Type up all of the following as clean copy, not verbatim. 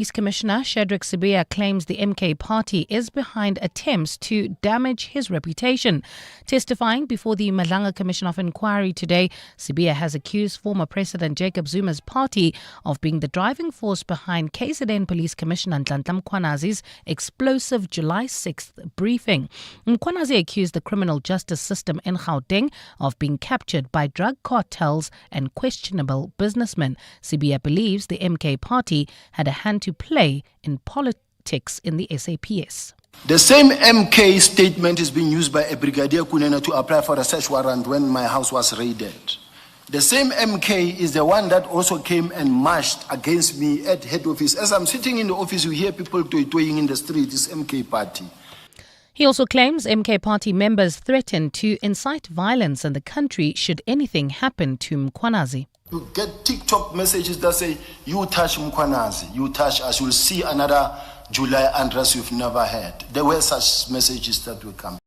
Police Commissioner Shadrack Sibiya claims the MK party is behind attempts to damage his reputation. Testifying before the Madlanga Commission of Inquiry today, Sibiya has accused former President Jacob Zuma's party of being the driving force behind KZN Police Commissioner Nhlanhla Mkhwanazi's explosive July 6th briefing. Mkhwanazi accused the criminal justice system in Gauteng of being captured by drug cartels and questionable businessmen. Sibiya believes the MK party had a hand to play in politics in the SAPS. The same MK statement is being used by a Brigadier Kunena to apply for a search warrant when my house was raided. The same MK is the one that also came and marched against me at head office. As I'm sitting in the office, you hear people toying in the street. It's MK party. He also claims MK party members threaten to incite violence in the country should anything happen to Mkhwanazi. You get TikTok messages that say, you touch Mkhwanazi, you touch us, you'll see another July unrest you've never had. There were such messages that will come.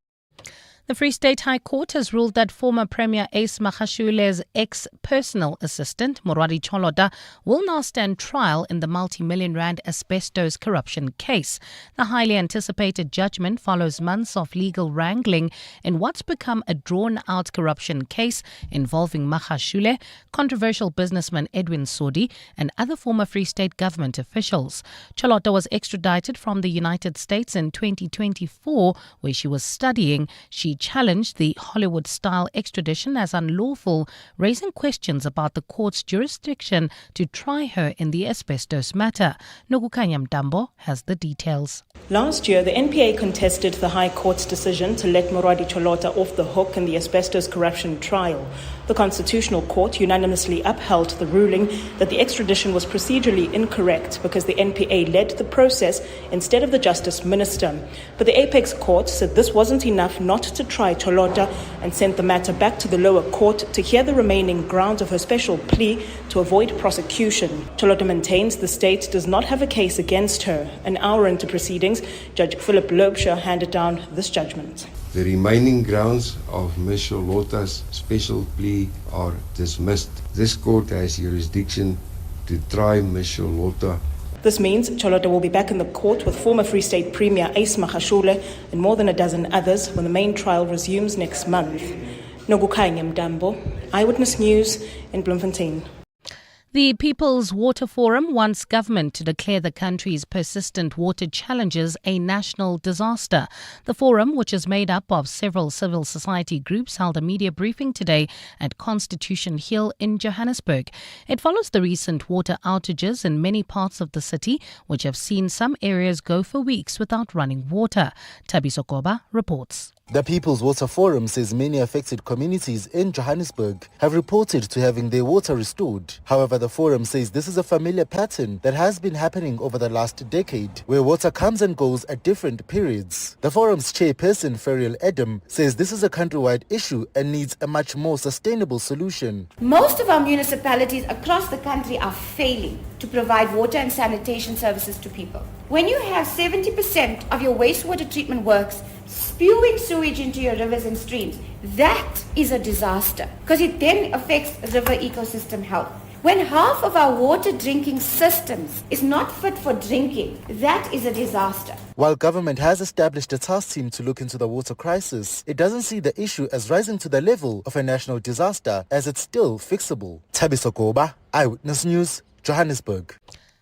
The Free State High Court has ruled that former Premier Ace Magashule's ex-personal assistant, Morwadi Cholota, will now stand trial in the multi-million rand asbestos corruption case. The highly anticipated judgment follows months of legal wrangling in what's become a drawn-out corruption case involving Magashule, controversial businessman Edwin Sodi, and other former Free State government officials. Cholota was extradited from the United States in 2024, where she was studying. She challenged the Hollywood-style extradition as unlawful, raising questions about the court's jurisdiction to try her in the asbestos matter. Nokukanya Mtambo has the details. Last year, the NPA contested the High Court's decision to let Morwadi Cholota off the hook in the asbestos corruption trial. The Constitutional Court unanimously upheld the ruling that the extradition was procedurally incorrect because the NPA led the process instead of the Justice Minister. But the Apex Court said this wasn't enough not to try Cholota and sent the matter back to the lower court to hear the remaining grounds of her special plea to avoid prosecution. Cholota maintains the state does not have a case against her. An hour into proceedings, Judge Philip Loubser handed down this judgment. The remaining grounds of Ms. Cholota's special plea are dismissed. This court has jurisdiction to try Ms. Cholota. This means Cholota will be back in the court with former Free State Premier Ace Magashule and more than a dozen others when the main trial resumes next month. Nokukanya Mtambo, Eyewitness News in Bloemfontein. The People's Water Forum wants government to declare the country's persistent water challenges a national disaster. The forum, which is made up of several civil society groups, held a media briefing today at Constitution Hill in Johannesburg. It follows the recent water outages in many parts of the city, which have seen some areas go for weeks without running water. Thabiso Koba reports. The People's Water Forum says many affected communities in Johannesburg have reported to having their water restored. However, the forum says this is a familiar pattern that has been happening over the last decade, where water comes and goes at different periods. The forum's chairperson, Ferial Adam, says this is a countrywide issue and needs a much more sustainable solution. Most of our municipalities across the country are failing to provide water and sanitation services to people. When you have 70% of your wastewater treatment works spewing sewage into your rivers and streams, that is a disaster because it then affects river ecosystem health. When half of our water drinking systems is not fit for drinking, that is a disaster. While government has established a task team to look into the water crisis, it doesn't see the issue as rising to the level of a national disaster, as it's still fixable. Thabiso Koba, Eyewitness News, Johannesburg.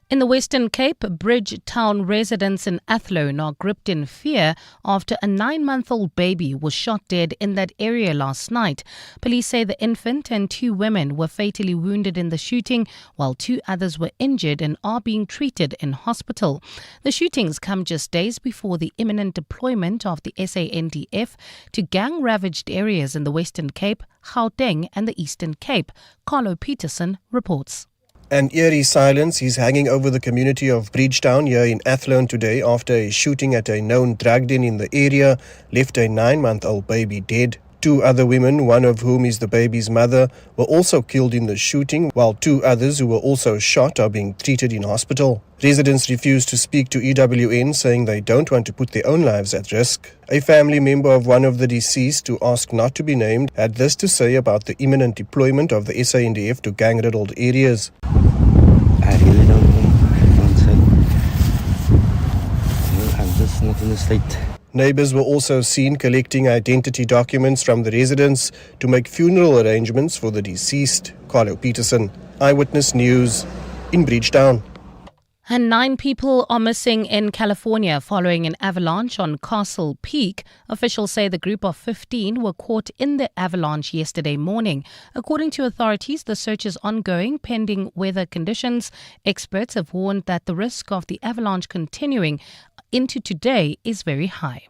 In the Western Cape, Bridgetown residents in Athlone are gripped in fear after a 9-month-old baby was shot dead in that area last night. Police say the infant and 2 women were fatally wounded in the shooting, while 2 others were injured and are being treated in hospital. The shootings come just days before the imminent deployment of the SANDF to gang-ravaged areas in the Western Cape, Gauteng and the Eastern Cape. Carlo Peterson reports. An eerie silence is hanging over the community of Bridgetown here in Athlone today after a shooting at a known drug den in the area left a 9-month-old baby dead. 2 other women, one of whom is the baby's mother, were also killed in the shooting, while 2 others who were also shot are being treated in hospital. Residents refuse to speak to EWN, saying they don't want to put their own lives at risk. A family member of one of the deceased, who asked not to be named, had this to say about the imminent deployment of the SANDF to gang-riddled areas. I really don't know. in the state. Neighbors were also seen collecting identity documents from the residents to make funeral arrangements for the deceased. Carlo Peterson, Eyewitness News in Bridgetown. And 9 people are missing in California following an avalanche on Castle Peak. Officials say the group of 15 were caught in the avalanche yesterday morning. According to authorities, the search is ongoing pending weather conditions. Experts have warned that the risk of the avalanche continuing into today is very high.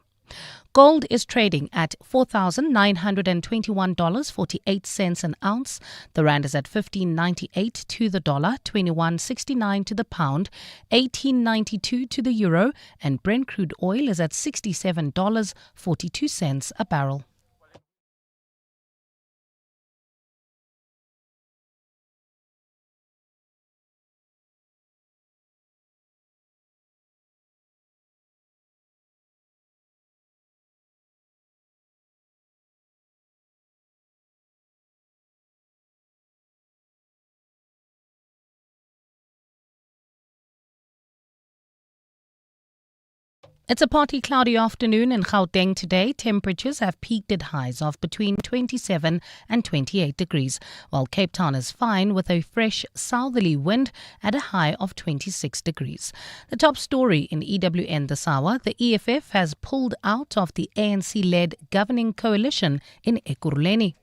Gold is trading at $4,921.48 an ounce. The rand is at 15.98 to the dollar, 21.69 to the pound, 18.92 to the euro, and Brent crude oil is at $67.42 a barrel. It's a partly cloudy afternoon in Gauteng today. Temperatures have peaked at highs of between 27 and 28 degrees, while Cape Town is fine with a fresh southerly wind at a high of 26 degrees. The top story in EWN this hour, the EFF has pulled out of the ANC-led governing coalition in Ekurhuleni.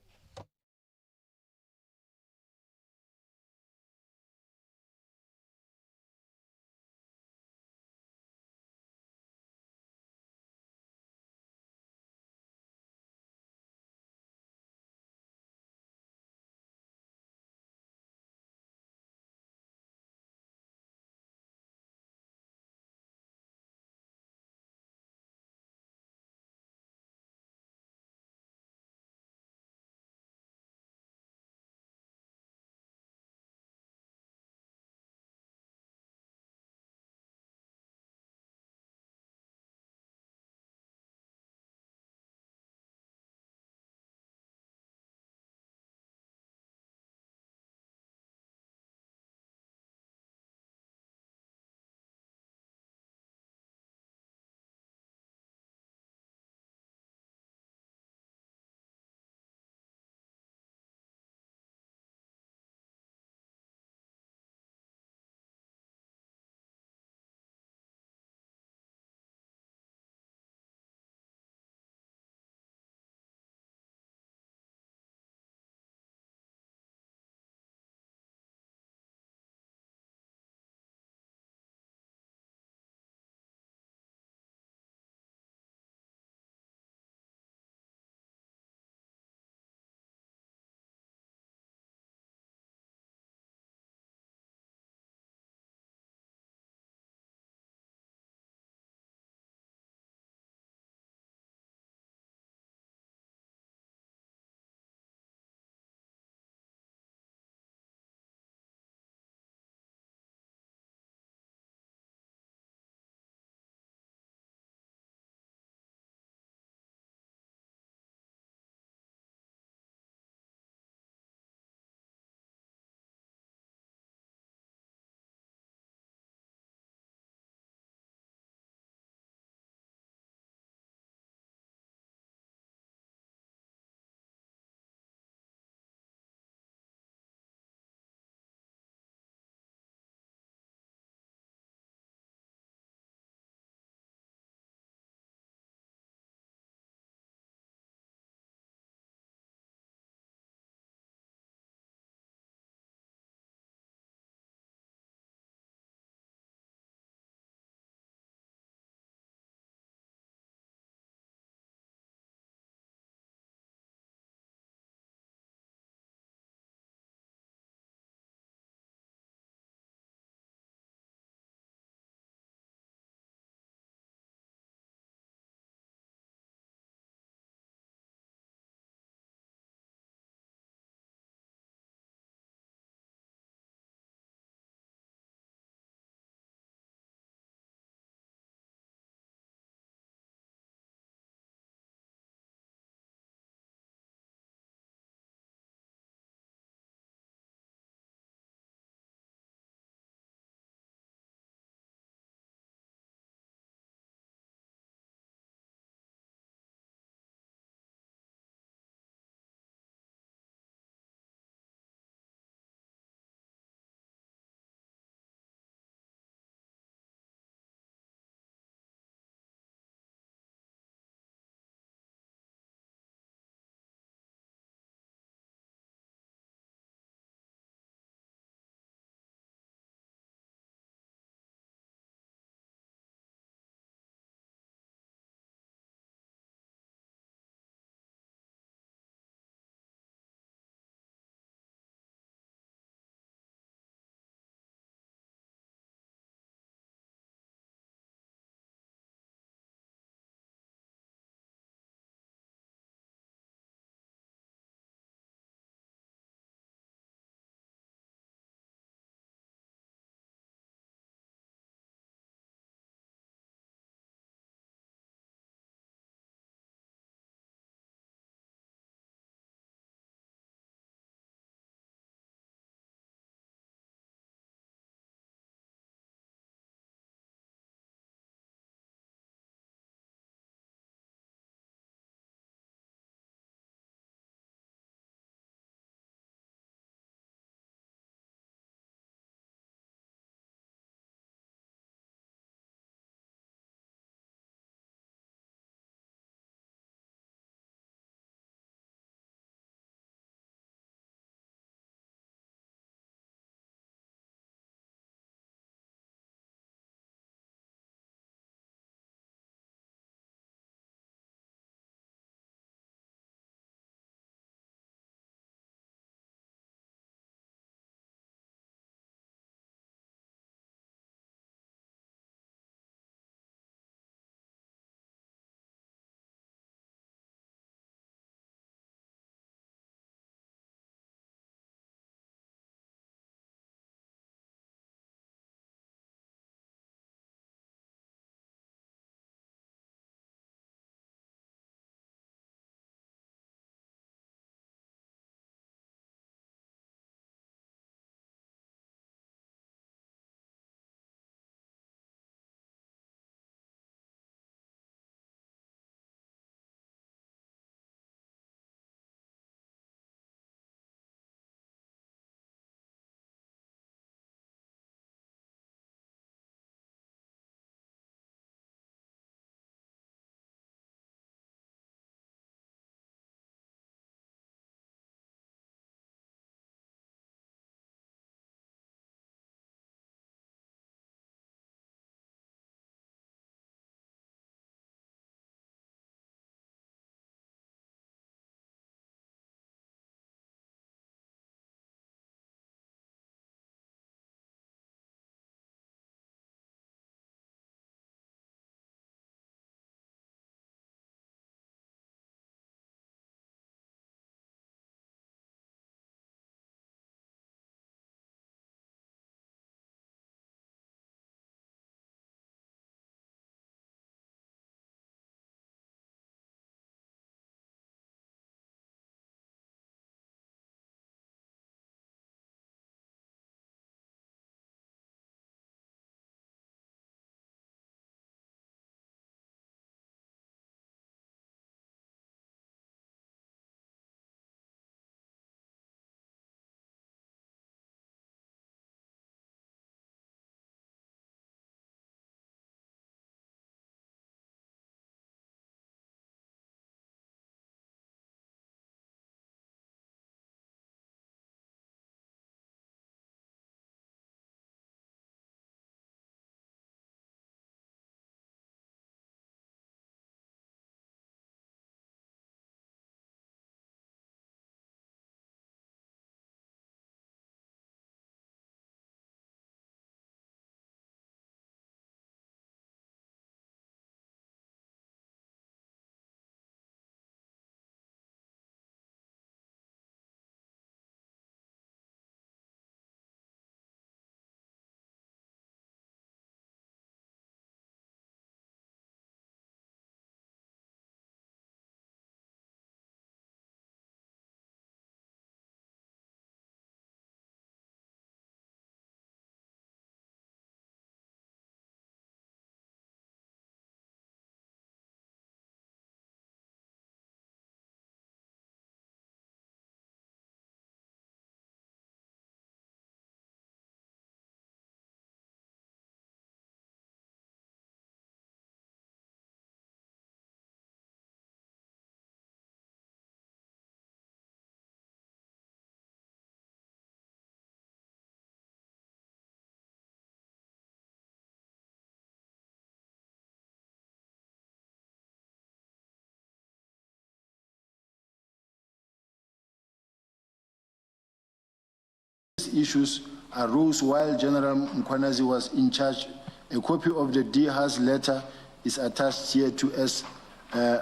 issues arose while General Mkhwanazi was in charge. A copy of the DHA's letter is attached here to as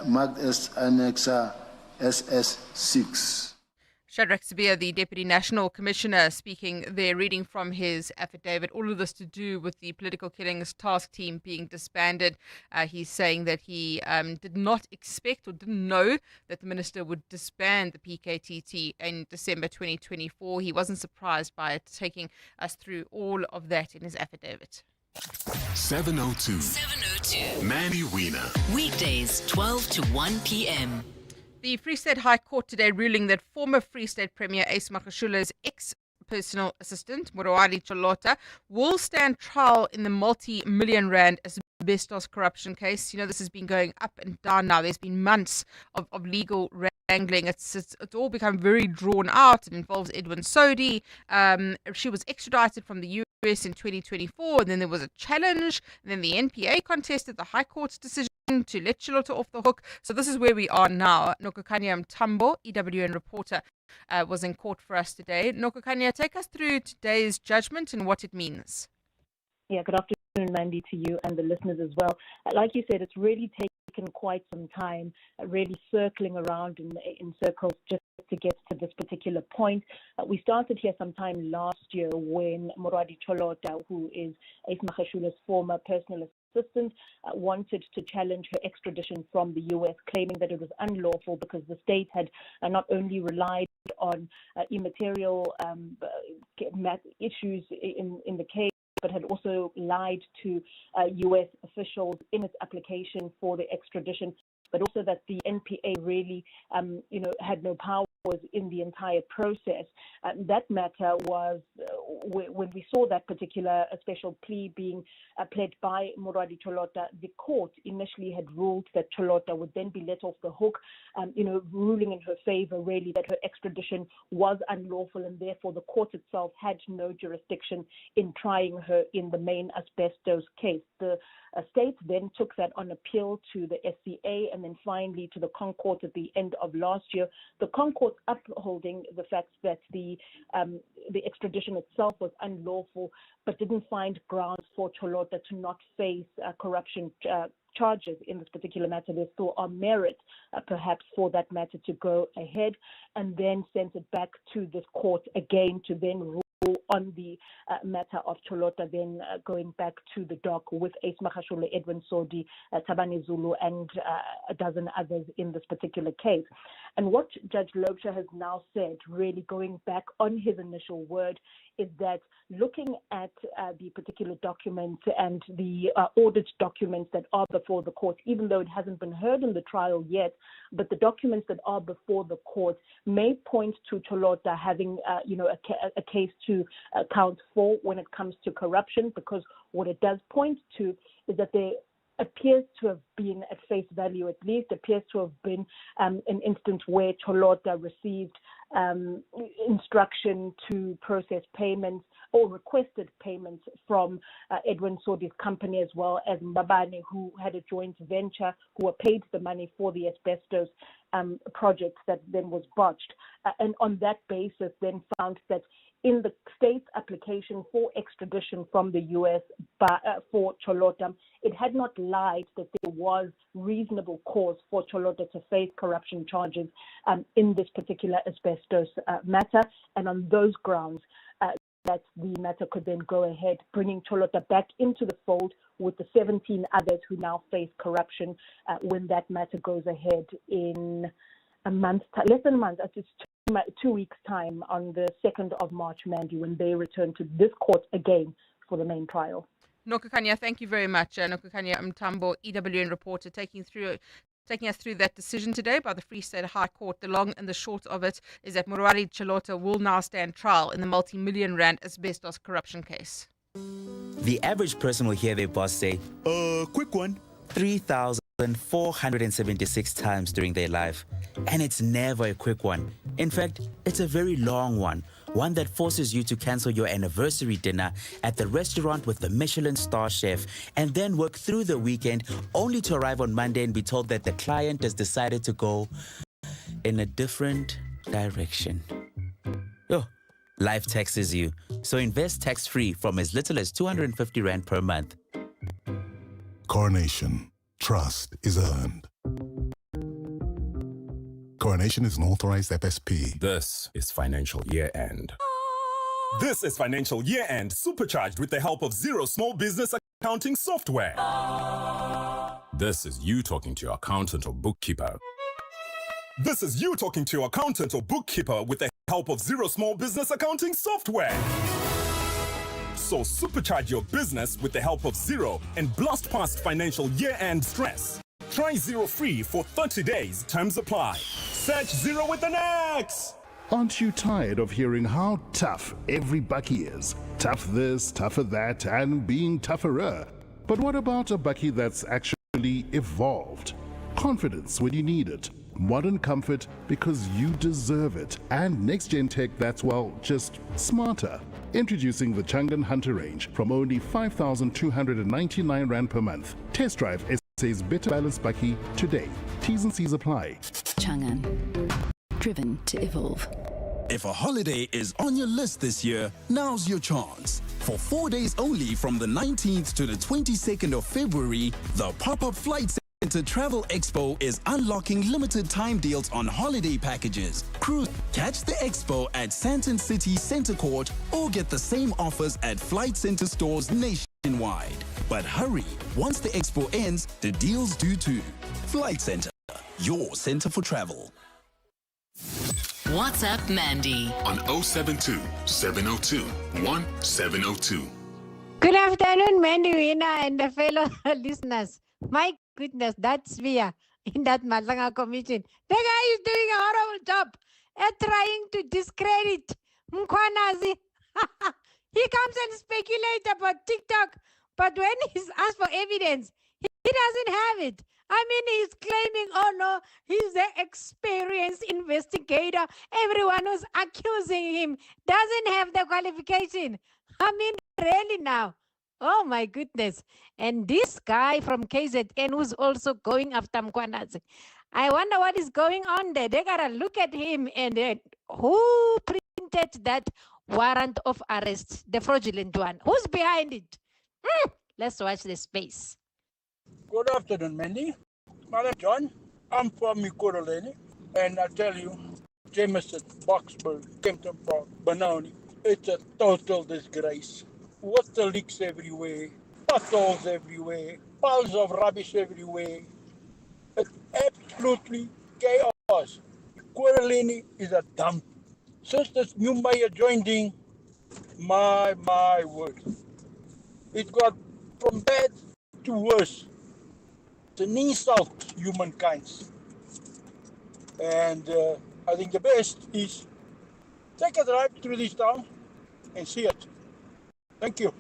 marked as Annexa SS6. Shadrach Sabia, the Deputy National Commissioner, speaking there, reading from his affidavit. All of this to do with the political killings task team being disbanded. He's saying that he did not expect or didn't know that the minister would disband the PKTT in December 2024. He wasn't surprised by it, taking us through all of that in his affidavit. 702. Mandy Wiener. Weekdays 12 to 1 p.m. The Free State High Court today ruling that former Free State Premier Ace Magashule's ex-personal assistant, Murawadi Cholota, will stand trial in the multi-million rand asbestos corruption case. You know, this has been going up and down now. There's been months of legal wrangling. It's all become very drawn out. It involves Edwin Sodi. She was extradited from the US in 2024, and then there was a challenge, and then the NPA contested the High Court's decision to let Cholota off the hook. So this is where we are now. Nokokanya Mtambo, EWN reporter, was in court for us today. Nokokanya, take us through today's judgment and what it means. Yeah, good afternoon, Mandy, to you and the listeners as well. Like you said, it's really taken quite some time, really circling around in circles just to get to this particular point. We started here sometime last year when Murawadi Cholota, who is Ace Magashule's former personal assistant, wanted to challenge her extradition from the US, claiming that it was unlawful because the state had not only relied on immaterial issues in the case, but had also lied to US officials in its application for the extradition, but also that the NPA really, had no powers in the entire process. That matter was, when we saw that particular special plea being pled by Murawadi Cholota, the court initially had ruled that Cholota would then be let off the hook, ruling in her favor really that her extradition was unlawful, and therefore the court itself had no jurisdiction in trying her in the main asbestos case. The state then took that on appeal to the SCA and then finally to the Concourt at the end of last year. The Concourt upholding the fact that the extradition itself was unlawful, but didn't find grounds for Cholota to not face corruption charges in this particular matter. There still are merit, perhaps, for that matter to go ahead, and then sent it back to this court again to then rule on the matter of Cholota, then going back to the dock with Ace Magashule, Edwin Sodi, Tabani Zulu, and a dozen others in this particular case. And what Judge Lobsha has now said, really going back on his initial word, is that looking at the particular documents and the audit documents that are before the court, even though it hasn't been heard in the trial yet, but the documents that are before the court may point to Cholota having, a case to account for when it comes to corruption, because what it does point to is that there appears to have been, at face value at least, appears to have been an instance where Cholota received instruction to process payments or requested payments from Edwin Sodi's company, as well as Mbabane, who had a joint venture, who were paid the money for the asbestos project that then was botched. And on that basis, then found that in the state's application for extradition from the US for Cholota, it had not lied that there was reasonable cause for Cholota to face corruption charges in this particular asbestos matter. And on those grounds, that the matter could then go ahead, bringing Cholota back into the fold with the 17 others who now face corruption when that matter goes ahead in a month, less than a month, it's 2 weeks' time, on the 2nd of March, Mandy, when they return to this court again for the main trial. Nokokanya, thank you very much. Nokokanya Mtambo, EWN reporter, taking us through that decision today by the Free State High Court. The long and the short of it is that Murawadi Cholota will now stand trial in the multi-million rand asbestos corruption case. The average person will hear their boss say, quick one, 3,476 times during their life. And it's never a quick one. In fact, it's a very long one that forces you to cancel your anniversary dinner at the restaurant with the Michelin star chef and then work through the weekend only to arrive on Monday and be told that the client has decided to go in a different direction. Life taxes you, so invest tax-free from as little as 250 Rand per month. Coronation. Trust is earned. Coronation is an authorized FSP. This is financial year end. This is financial year end supercharged with the help of Zero Small Business Accounting Software. This is you talking to your accountant or bookkeeper. This is you talking to your accountant or bookkeeper with the help of Zero Small Business Accounting Software. So supercharge your business with the help of Zero and blast past financial year-end stress. Try Zero free for 30 days. Terms apply. Search Zero with an X. Aren't you tired of hearing how tough every bucky is? Tough this, tougher that, and being tougherer. But what about a bucky that's actually evolved? Confidence when you need it. Modern comfort because you deserve it. And next-gen tech that's, well, just smarter. Introducing the Changan Hunter range from only 5,299 Rand per month. Test drive SA's Better Balanced Bucky today. T's and C's apply. Changan. Driven to evolve. If a holiday is on your list this year, now's your chance. For 4 days only from the 19th to the 22nd of February, the Pop-Up Flight Center Travel Expo is unlocking limited time deals on holiday packages. Cruise, catch the expo at Sandton City Center Court or get the same offers at Flight Center stores nationwide. But hurry, once the expo ends, the deals do too. Flight Center, your center for travel. WhatsApp Mandy on 072 702 1702. Good afternoon, Mandy Wiener and the fellow listeners. My goodness, that sphere in that Malanga commission. The guy is doing a horrible job at trying to discredit Mkwanazi. He comes and speculates about TikTok, but when he's asked for evidence, he doesn't have it. I mean, he's claiming, oh no, he's an experienced investigator. Everyone who's accusing him doesn't have the qualification. I mean, really now. Oh my goodness. And this guy from KZN who's also going after Mkwanazi. I wonder what is going on there. They gotta look at him and who printed that warrant of arrest, the fraudulent one? Who's behind it? Let's watch the space. Good afternoon, Mandy. My name is John. I'm from Ekurhuleni, and I tell you, Jameson, Boxburg, Kempton Park, Benoni, it's a total disgrace. Water leaks everywhere, potholes everywhere, piles of rubbish everywhere. It's absolutely chaos. Ekurhuleni is a dump. Since this new mayor joined in, my word, it got from bad to worse. It's an insult to humankind. And I think the best is take a drive through this town and see it. Thank you.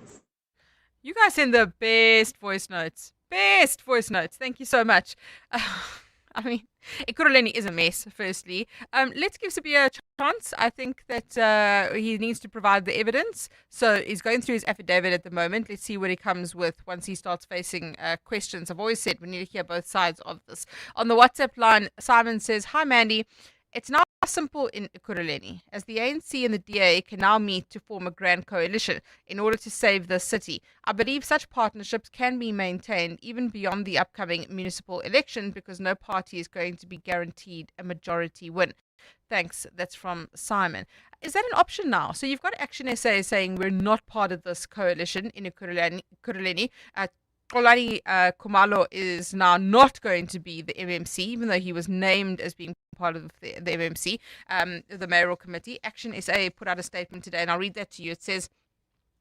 You guys send the best voice notes. Best voice notes. Thank you so much. I mean, Ekurhuleni is a mess, firstly. Let's give Sabia a chance. I think that he needs to provide the evidence. So he's going through his affidavit at the moment. Let's see what he comes with once he starts facing questions. I've always said we need to hear both sides of this. On the WhatsApp line, Simon says, "Hi, Mandy. It's now simple in Ekurhuleni, as the ANC and the DA can now meet to form a grand coalition in order to save the city. I believe such partnerships can be maintained even beyond the upcoming municipal election because no party is going to be guaranteed a majority win." Thanks. That's from Simon. Is that an option now? So you've got Action SA saying we're not part of this coalition in Ekurhuleni. Xolani Khumalo is now not going to be the MMC, even though he was named as being part of the MMC, the mayoral committee. Action SA put out a statement today, and I'll read that to you. It says,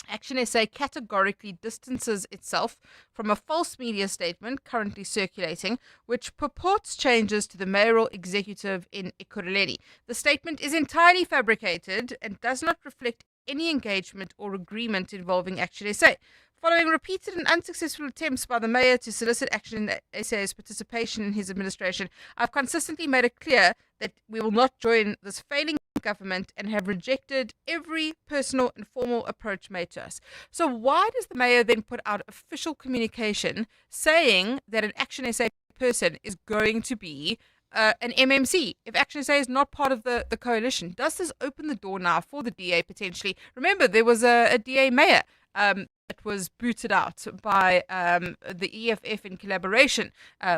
Action SA categorically distances itself from a false media statement currently circulating, which purports changes to the mayoral executive in Ekurhuleni. The statement is entirely fabricated and does not reflect any engagement or agreement involving Action SA. Following repeated and unsuccessful attempts by the mayor to solicit Action SA's participation in his administration, I've consistently made it clear that we will not join this failing government and have rejected every personal and formal approach made to us. So why does the mayor then put out official communication saying that an Action SA person is going to be an MMC, if Action SA is not part of the coalition? Does this open the door now for the DA potentially? Remember, there was a DA mayor that was booted out by the EFF in collaboration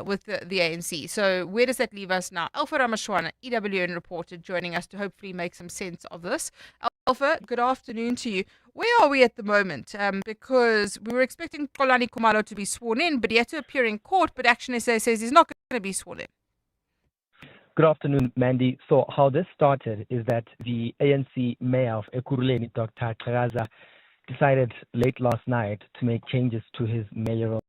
with the ANC. So where does that leave us now? Alpha Ramashwana, EWN reporter, joining us to hopefully make some sense of this. Alpha, good afternoon to you. Where are we at the moment? Because we were expecting Xolani Khumalo to be sworn in, but he had to appear in court, but Action SA says he's not going to be sworn in. Good afternoon, Mandy. So how this started is that the ANC mayor of Ekurhuleni, Dr. Xhakaza, decided late last night to make changes to his mayoral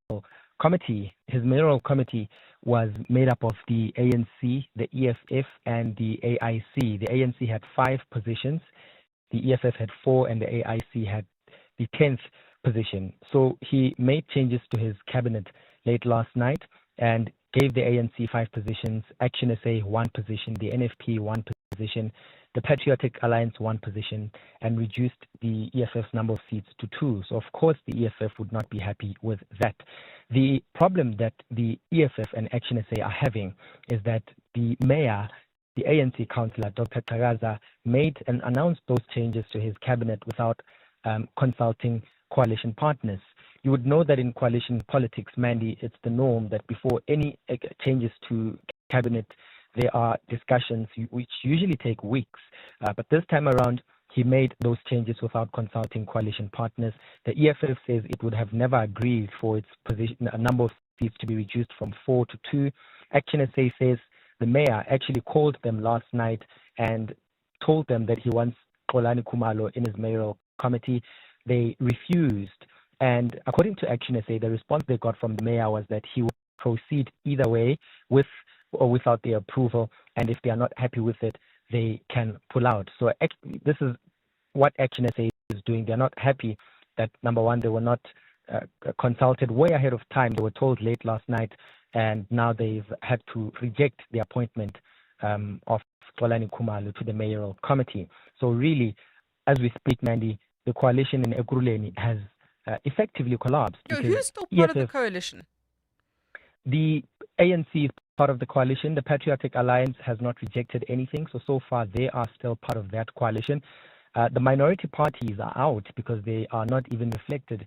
committee. His mayoral committee was made up of the ANC, the EFF, and the AIC. The ANC had 5 positions, the EFF had 4, and the AIC had the 10th position. So he made changes to his cabinet late last night and gave the ANC 5 positions, Action SA 1 position, the NFP 1 position, the Patriotic Alliance 1 position, and reduced the EFF's number of seats to 2. So, of course, the EFF would not be happy with that. The problem that the EFF and Action SA are having is that the mayor, the ANC councillor, Dr. Xhakaza, made and announced those changes to his cabinet without consulting coalition partners. You would know that in coalition politics, Mandy, it's the norm that before any changes to cabinet, there are discussions which usually take weeks. But this time around, he made those changes without consulting coalition partners. The EFF says it would have never agreed for its position, a number of seats to be reduced from 4 to 2. Action SA says the mayor actually called them last night and told them that he wants Xolani Khumalo in his mayoral committee. They refused. And according to Action SA, the response they got from the mayor was that he would proceed either way, with or without their approval. And if they are not happy with it, they can pull out. So this is what Action SA is doing. They're not happy that, number one, they were not consulted way ahead of time. They were told late last night, and now they've had to reject the appointment of Xolani Khumalo to the mayoral committee. So really, as we speak, Mandy, the coalition in Ekurhuleni has effectively collapsed. Who's still part of the coalition? The ANC is part of the coalition. The Patriotic Alliance has not rejected anything. So far, they are still part of that coalition. The minority parties are out because they are not even reflected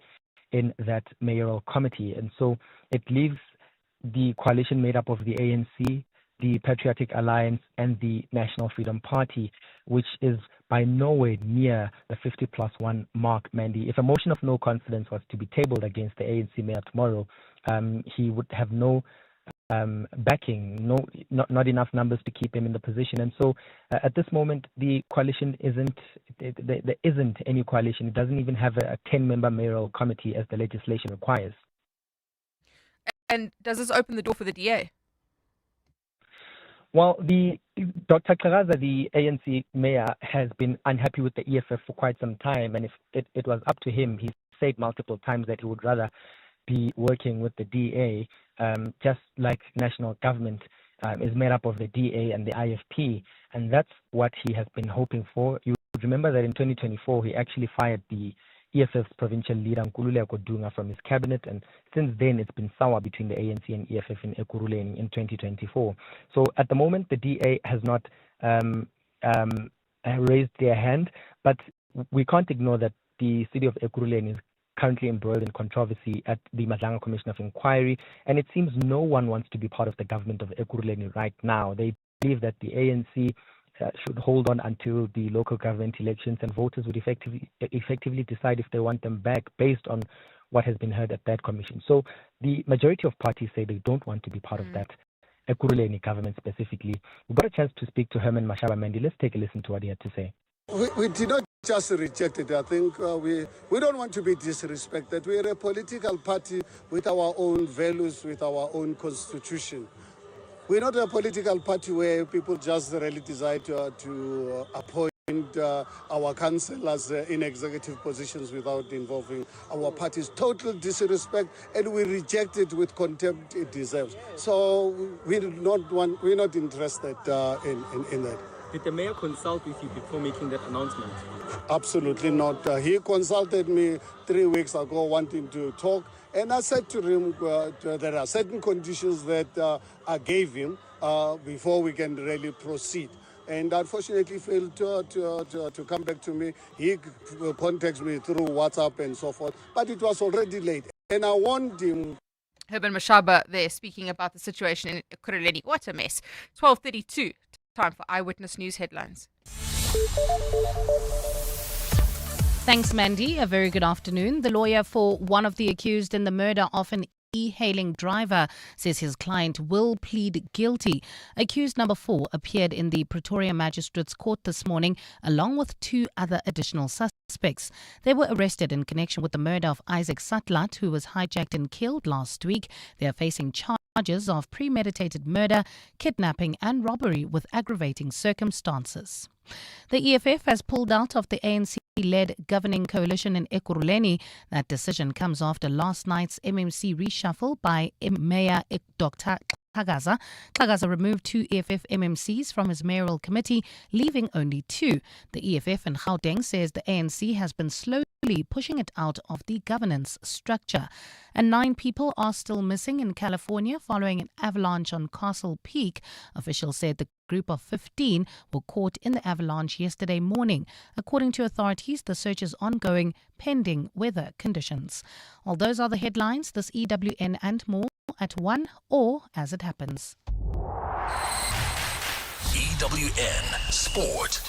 in that mayoral committee. And so it leaves the coalition made up of the ANC, the Patriotic Alliance, and the National Freedom Party, which is by nowhere near the 50+1 mark, Mandy. If a motion of no confidence was to be tabled against the ANC mayor tomorrow, he would have no backing, not enough numbers to keep him in the position. And so at this moment, the coalition there isn't any coalition. It doesn't even have a 10-member mayoral committee as the legislation requires. And does this open the door for the DA? Well, Dr. Xhakaza, the ANC mayor, has been unhappy with the EFF for quite some time, and if it was up to him, he said multiple times that he would rather be working with the DA, just like national government is made up of the DA and the IFP, and that's what he has been hoping for. You remember that in 2024, he actually fired the EFF's provincial leader, Nkululeko Dunga, from his cabinet, and since then it's been sour between the ANC and EFF in Ekurhuleni in 2024. So at the moment, the DA has not raised their hand, but we can't ignore that the city of Ekurhuleni is currently embroiled in controversy at the Madlanga Commission of Inquiry, and it seems no one wants to be part of the government of Ekurhuleni right now. They believe that the ANC should hold on until the local government elections, and voters would effectively decide if they want them back based on what has been heard at that commission. So the majority of parties say they don't want to be part of that Ekurhuleni government specifically. We got a chance to speak to Herman Mashaba Mandy. Let's take a listen to what he had to say. We did not just reject it. I think we don't want to be disrespected. We are a political party with our own values, with our own constitution. We're not a political party where people just really decide to appoint our councillors in executive positions without involving our party's total disrespect, and we reject it with contempt it deserves. So we're not interested in that. Did the mayor consult with you before making that announcement? Absolutely not. He consulted me 3 weeks ago wanting to talk, And I said to him, there are certain conditions that I gave him before we can really proceed. And unfortunately failed to come back to me. He contacts me through WhatsApp and so forth, but it was already late. And I warned him. Herman Mashaba there speaking about the situation in Ekurhuleni. What a mess. 12:32. Time for Eyewitness News headlines. Thanks, Mandy. A very good afternoon. The lawyer for one of the accused in the murder of an e-hailing driver says his client will plead guilty. Accused number 4 appeared in the Pretoria Magistrates Court this morning along with 2 other additional suspects. They were arrested in connection with the murder of Isaac Satlat, who was hijacked and killed last week. They are facing charges of premeditated murder, kidnapping and robbery with aggravating circumstances. The EFF has pulled out of the ANC-led governing coalition in Ekurhuleni. That decision comes after last night's MMC reshuffle by Mayor Dr. Tagaza. Tagaza removed 2 EFF MMCs from his mayoral committee, leaving only 2. The EFF in Gauteng says the ANC has been slowly pushing it out of the governance structure. And 9 people are still missing in California following an avalanche on Castle Peak. Officials said the group of 15 were caught in the avalanche yesterday morning. According to authorities, the search is ongoing pending weather conditions. Well, those are the headlines. This EWN and more at 1 or as it happens. EWN Sport.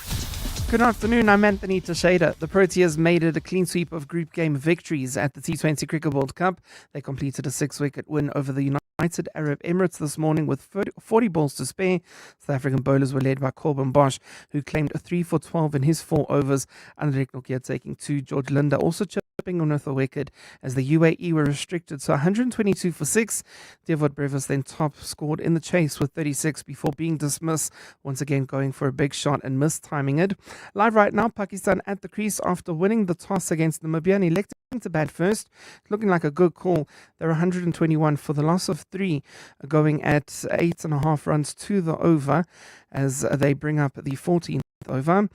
Good afternoon, I'm Anthony Teixeira. The Proteas made it a clean sweep of group game victories at the T20 Cricket World Cup. They completed a 6-wicket win over the United Arab Emirates this morning with 40 balls to spare. South African bowlers were led by Corbin Bosch, who claimed a 3 for 12 in his 4 overs. Andrek Nokia taking 2. George Linda also chipping on with a wicket as the UAE were restricted to 122 for 6. Devot Brevis then top scored in the chase with 36 before being dismissed, once again going for a big shot and mistiming it. Live right now, Pakistan at the crease after winning the toss against Namibia and electing to bat first. Looking like a good call. They're 121 for the loss of 3, going at 8.5 runs to the over as they bring up the 14th over.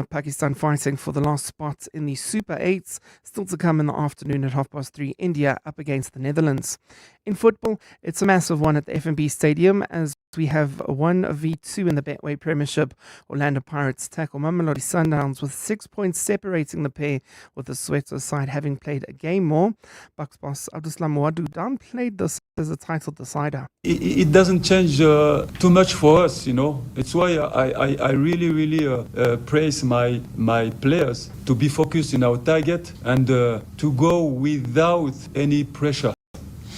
Pakistan fighting for the last spot in the Super 8s. Still to come in the afternoon at 3:30. India up against the Netherlands. In football, it's a massive one at the FNB Stadium as we have 1v2 in the Betway Premiership. Orlando Pirates tackle Mamelodi Sundowns with 6 points separating the pair, with the Soweto side having played a game more. Bucks boss Abduslam Wadu downplayed this as a title decider. It doesn't change too much for us, you know. It's why I really praise my players to be focused in our target and to go without any pressure,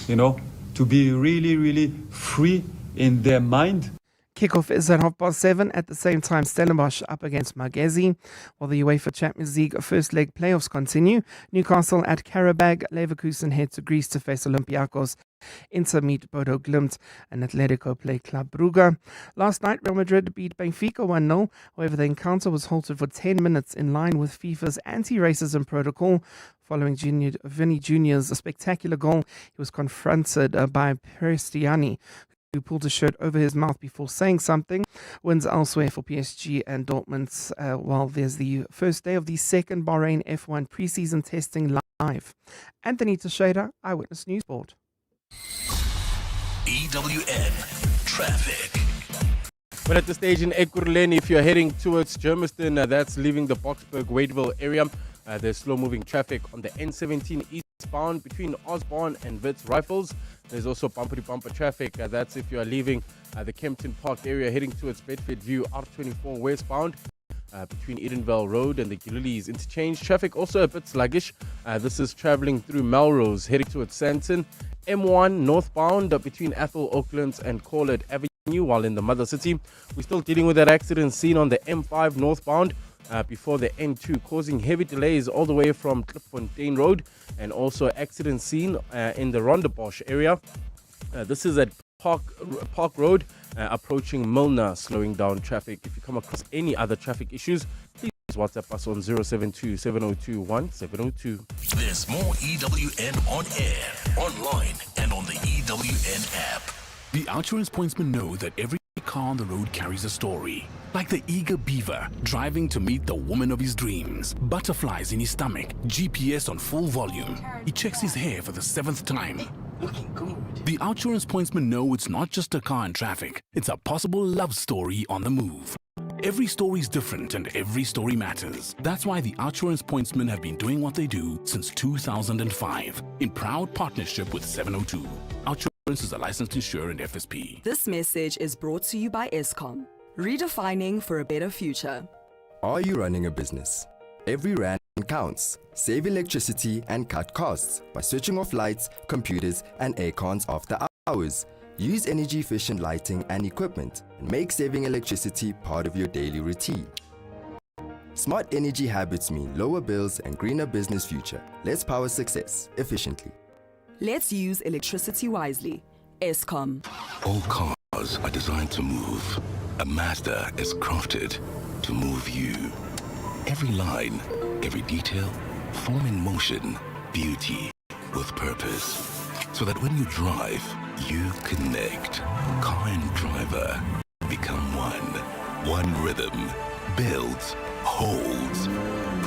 you know, to be really free in their mind. Kickoff is at 7:30 at the same time. Stellenbosch up against Magezi, while the UEFA Champions League first leg playoffs continue. Newcastle at Karabag, Leverkusen head to Greece to face Olympiacos. Inter meet Bodo Glimt and Atletico play Club Brugge. Last night, Real Madrid beat Benfica 1-0. However, the encounter was halted for 10 minutes in line with FIFA's anti-racism protocol. Following Vinny Jr.'s spectacular goal, he was confronted by Prestiani, who pulled his shirt over his mouth before saying something. Wins elsewhere for PSG and Dortmund, while there's the first day of the second Bahrain F1 preseason testing live. Anthony Teixeira, Eyewitness News Board. EWN Traffic. Well, at the stage in Ekurhuleni, if you're heading towards Germiston, that's leaving the Boksburg-Wadeville area. There's slow-moving traffic on the N17 eastbound between Osborne and Wits Rifles. There's also bumper-to-bumper traffic. That's if you are leaving the Kempton Park area, heading towards Bedford View, R24 westbound. Between Edenvale Road and the Gillies Interchange. Traffic also a bit sluggish. This is traveling through Melrose, heading towards Sandton. M1 northbound between Athol Oaklands and Corlett Avenue, while in the Mother City. We're still dealing with that accident seen on the M5 northbound before the N2, causing heavy delays all the way from Klipfontein Road, and also accident seen in the Rondebosch area. This is at Park Road, approaching Milner, slowing down traffic. If you come across any other traffic issues, please WhatsApp us on 072 702 1702. There's more EWN on air, online, and on the EWN app. The OUTsurance pointsmen know that every car on the road carries a story. Like the eager beaver driving to meet the woman of his dreams. Butterflies in his stomach, GPS on full volume. He checks his hair for the 7th time. Looking good. The outsurance pointsmen know it's not just a car in traffic, it's a possible love story on the move. Every story is different and every story matters. That's why the outsurance pointsmen have been doing what they do since 2005 in proud partnership with 702. Outsurance is a licensed insurer and FSP. This message is brought to you by Eskom, redefining for a better future. Are you running a business? Every rand counts. Save electricity and cut costs by switching off lights, computers, and air cons after hours. Use energy-efficient lighting and equipment and make saving electricity part of your daily routine. Smart energy habits mean lower bills and greener business future. Let's power success efficiently. Let's use electricity wisely. Eskom. All cars are designed to move. A Mazda is crafted to move you. Every line, every detail, form in motion, beauty with purpose. So that when you drive, you connect. Car and driver become one. One rhythm. Builds, holds,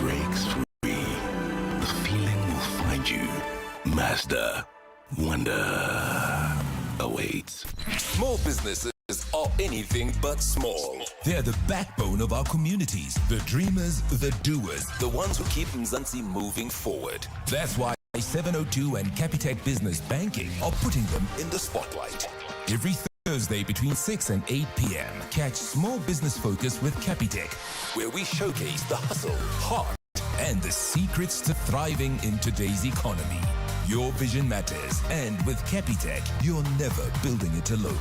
breaks free. The feeling will find you. Mazda. Wonder awaits. Small businesses are anything but small. They're the backbone of our communities. The dreamers, the doers. The ones who keep Mzansi moving forward. That's why 702 and Capitec Business Banking are putting them in the spotlight. Every Thursday between 6 and 8 p.m. Catch Small Business Focus with Capitec, where we showcase the hustle, heart, and the secrets to thriving in today's economy. Your vision matters, and with Capitec, you're never building it alone.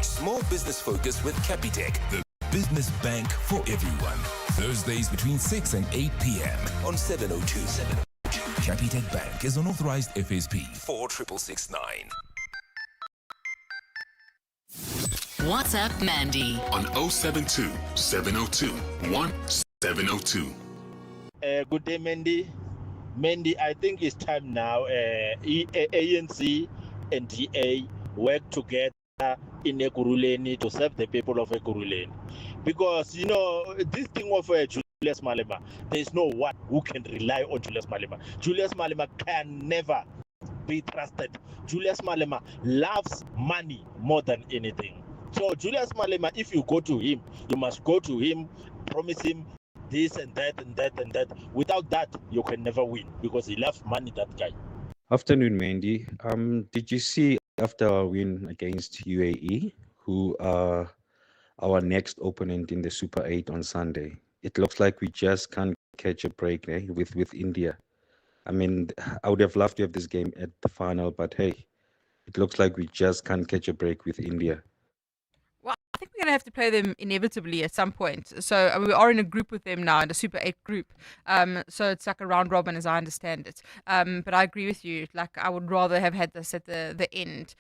Small Business Focus with Capitec, the business bank for everyone. Thursdays between 6 and 8 p.m. on 702. Capitec Bank is an authorized FSP 46669. WhatsApp Mandy on 072 702 1702. Good day, Mandy. Mandy, I think it's time now. ANC and DA work together in Ekurhuleni to serve the people of Ekurhuleni. Because, you know, this thing of Julius Malema, there's no one who can rely on Julius Malema. Julius Malema can never be trusted. Julius Malema loves money more than anything. So Julius Malema, if you go to him, you must go to him, promise him this and that and that and that. Without that, you can never win because he loves money, that guy. Afternoon, Mandy. Did you see after our win against UAE, who are our next opponent in the Super 8 on Sunday? It looks like we just can't catch a break with India. I mean, I would have loved to have this game at the final, but hey, it looks like we just can't catch a break with India. Well, I think we're going to have to play them inevitably at some point. So we are in a group with them now, in a Super 8 group. So it's like a round robin as I understand it. But I agree with you. Like, I would rather have had this at the end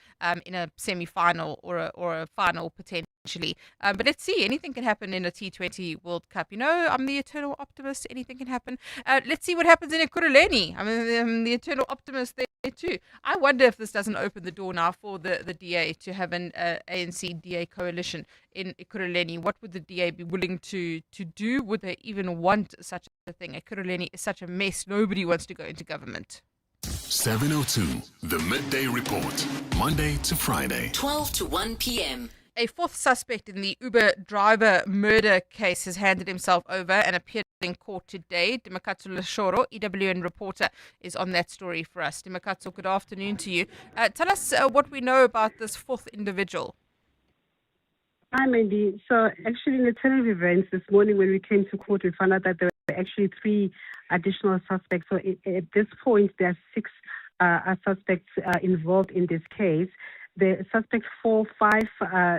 in a semi-final or a final potentially. But let's see, anything can happen in a T20 World Cup. You know, I'm the eternal optimist. Anything can happen. Let's see what happens in Ekurhuleni. I mean, I'm the eternal optimist there too. I wonder if this doesn't open the door now for the DA to have an ANC-DA coalition in Ekurhuleni. What would the DA be willing to do? Would they even want such a thing? Ekurhuleni is such a mess. Nobody wants to go into government. 702, the Midday Report, Monday to Friday. 12 to 1 p.m. A fourth suspect in the Uber driver murder case has handed himself over and appeared in court today. Dimakatso Lashoro, EWN reporter, is on that story for us. Dimakatso, good afternoon to you. Tell us what we know about this fourth individual. Hi, Mandy. So actually in the turn of events this morning when we came to court, we found out that there were actually 3 additional suspects. So at this point, there are 6 suspects involved in this case. The suspects 4, 5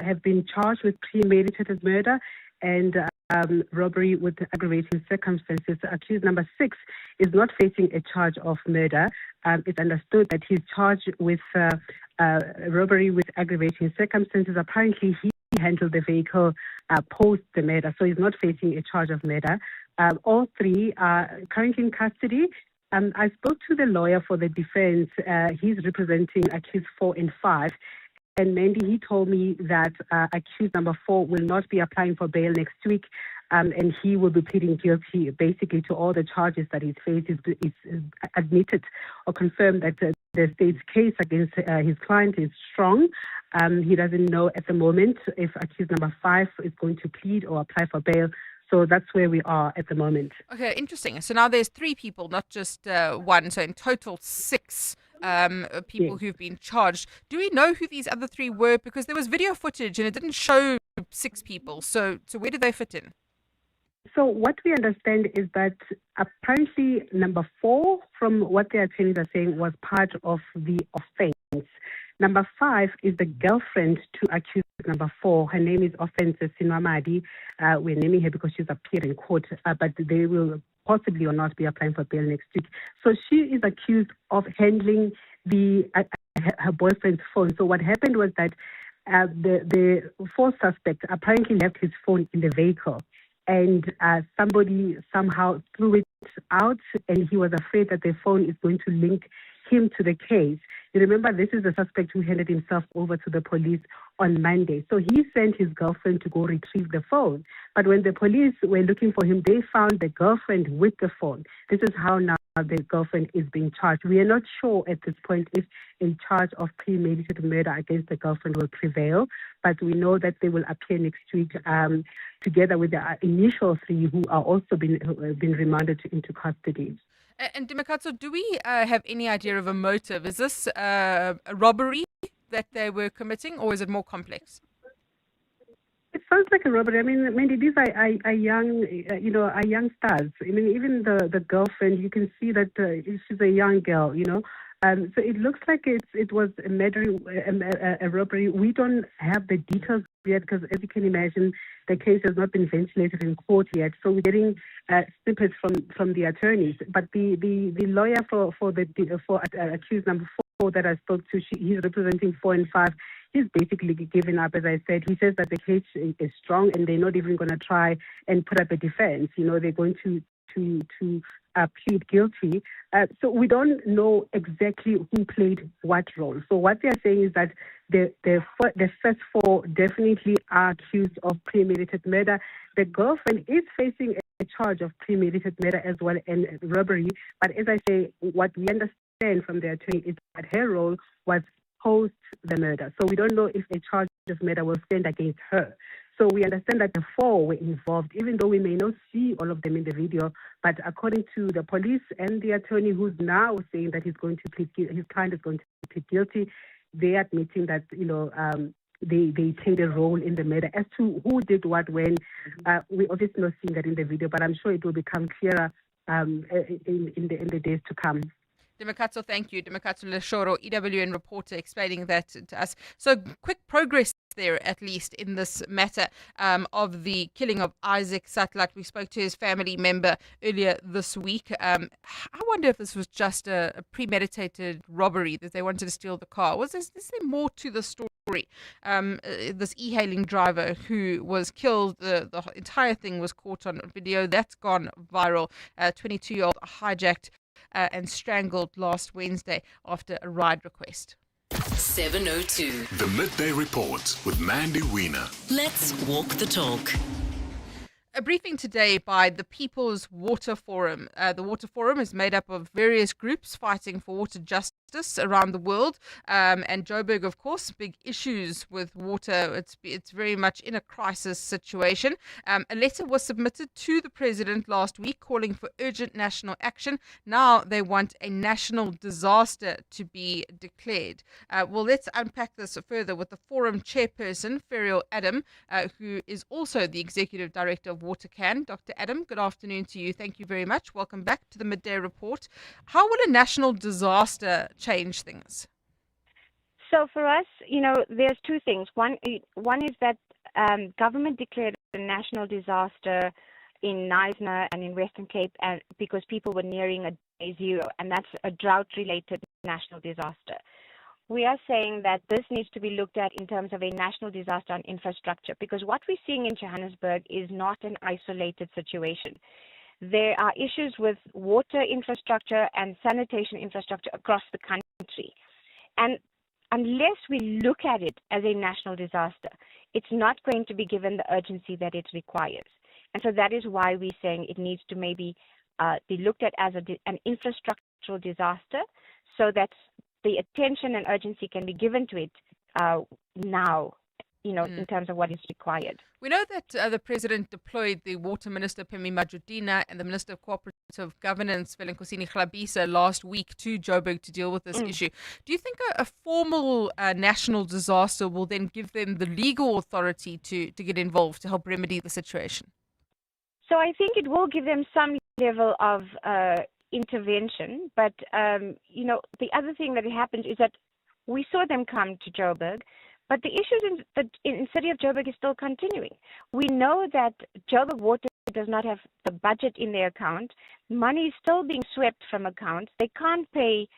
have been charged with premeditated murder and robbery with aggravating circumstances. Accused number 6 is not facing a charge of murder. It's understood that he's charged with robbery with aggravating circumstances. Apparently, he handled the vehicle post the murder, so he's not facing a charge of murder. All 3 are currently in custody. I spoke to the lawyer for the defense. He's representing accused 4 and 5. And Mandy, he told me that accused number 4 will not be applying for bail next week, and he will be pleading guilty basically to all the charges that he's faced. He's admitted or confirmed that the state's case against his client is strong. He doesn't know at the moment if accused number 5 is going to plead or apply for bail. So that's where we are at the moment. Okay, interesting. So now there's 3 people, not just 1. So in total, 6 people who've been charged. Do we know who these other 3 were? Because there was video footage and it didn't show 6 people. So where did they fit in? So what we understand is that apparently number 4, from what the attorneys are saying, was part of the offense. Number 5 is the girlfriend to accused number 4. Her name is Offense Sinwamadi. We're naming her because she's appeared in court, but they will possibly or not be applying for bail next week. So she is accused of handling her boyfriend's phone. So what happened was that the 4th suspect apparently left his phone in the vehicle, and somebody somehow threw it out, and he was afraid that the phone is going to link him to the case. You remember, this is the suspect who handed himself over to the police on Monday. So he sent his girlfriend to go retrieve the phone. But when the police were looking for him, they found the girlfriend with the phone. This is how now the girlfriend is being charged. We are not sure at this point if a charge of premeditated murder against the girlfriend will prevail, but we know that they will appear next week together with the initial 3 who are also been remanded into custody. And Dimakato, do we have any idea of a motive? Is this a robbery that they were committing, or is it more complex? It sounds like a robbery. I mean, Mandy, these are young, are young stars. I mean, even the girlfriend, you can see that she's a young girl, So it looks like it was a robbery. We don't have the details yet because, as you can imagine, the case has not been ventilated in court yet. So we're getting snippets from the attorneys. But the lawyer for accused number 4 that I spoke to, he's representing 4 and 5. He's basically given up, as I said. He says that the case is strong and they're not even going to try and put up a defense. They're going to plead guilty. So we don't know exactly who played what role. So what they are saying is that the first 4 definitely are accused of premeditated murder. The girlfriend is facing a charge of premeditated murder as well and robbery. But as I say, what we understand from the attorney is that her role was post the murder. So we don't know if a charge of murder will stand against her. So we understand that the 4 were involved, even though we may not see all of them in the video. But according to the police and the attorney, who's now saying that his client is going to plead guilty, they are admitting that they played a role in the murder. As to who did what when, we obviously not seeing that in the video, but I'm sure it will become clearer in the days to come. Dimakato, thank you. Dimakato Leshoro, EWN reporter, explaining that to us. So quick progress there, at least in this matter of the killing of Isaac Satlat. We spoke to his family member earlier this week. I wonder if this was just a premeditated robbery, that they wanted to steal the car. Is there more to the story? This e-hailing driver who was killed, the entire thing was caught on video. That's gone viral. 22-year-old hijacked and strangled last Wednesday after a ride request. 7:02. The Midday Report with Mandy Wiener. Let's walk the talk. A briefing today by the People's Water Forum. The Water Forum is made up of various groups fighting for water justice around the world. And Joburg, of course, big issues with water. It's very much in a crisis situation. A letter was submitted to the president last week calling for urgent national action. Now they want a national disaster to be declared. Well, let's unpack this further with the forum chairperson, Ferial Adam, who is also the executive director of WaterCan. Dr. Adam, good afternoon to you. Thank you very much. Welcome back to the Midday Report. How will a national disaster change things? So for us, there's 2 things. One is that government declared a national disaster in Knysna and in Western Cape because people were nearing a day 0, and that's a drought-related national disaster. We are saying that this needs to be looked at in terms of a national disaster on infrastructure, because what we're seeing in Johannesburg is not an isolated situation. There are issues with water infrastructure and sanitation infrastructure across the country. And unless we look at it as a national disaster, it's not going to be given the urgency that it requires. And so that is why we're saying it needs to maybe be looked at as an infrastructural disaster, so that the attention and urgency can be given to it now, in terms of what is required. We know that the president deployed the Water Minister, Phumi Majudina, and the Minister of Cooperative Governance, Ekurhuleni last week to Joburg to deal with this issue. Do you think a formal national disaster will then give them the legal authority to get involved to help remedy the situation? So I think it will give them some level of intervention. But, the other thing that happens is that we saw them come to Joburg, but the issues in the city of Joburg is still continuing. We know that Joburg Water does not have the budget in their account. Money is still being swept from accounts. They can't pay